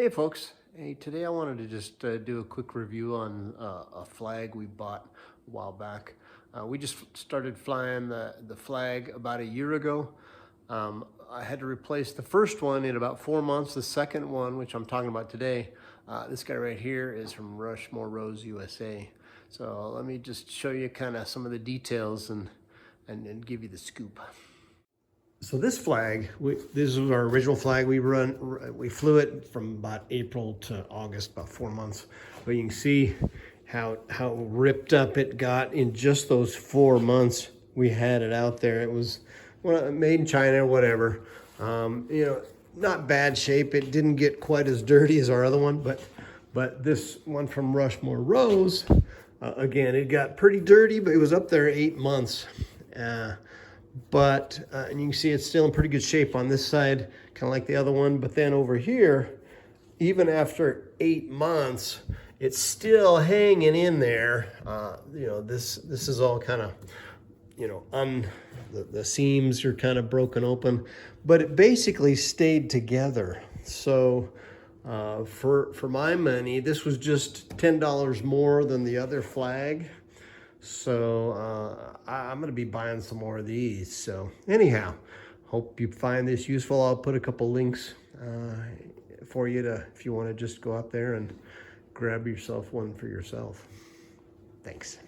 Hey folks, hey, today I wanted to just do a quick review on a flag we bought a while back. We just started flying the flag about a year ago. I had to replace the first one in about 4 months. The second one, which I'm talking about today, this guy right here is from Rushmore Rose, USA. So let me just show you kind of some of the details and give you the scoop. So this flag, this was our original flag. We flew it from about April to August, about 4 months. But you can see how ripped up it got in just those 4 months we had it out there. It was made in China or whatever. Not bad shape. It didn't get quite as dirty as our other one, but this one from Rushmore Rose, again, it got pretty dirty, but it was up there 8 months. And you can see it's still in pretty good shape on this side, kind of like the other one. But then over here, even after 8 months, it's still hanging in there. This is all kind of, the seams are kind of broken open, but it basically stayed together. So for my money, this was just $10 more than the other flag. So I'm going to be buying some more of these. So anyhow, hope you find this useful. I'll put a couple links for you if you want to just go out there and grab yourself one for yourself. Thanks.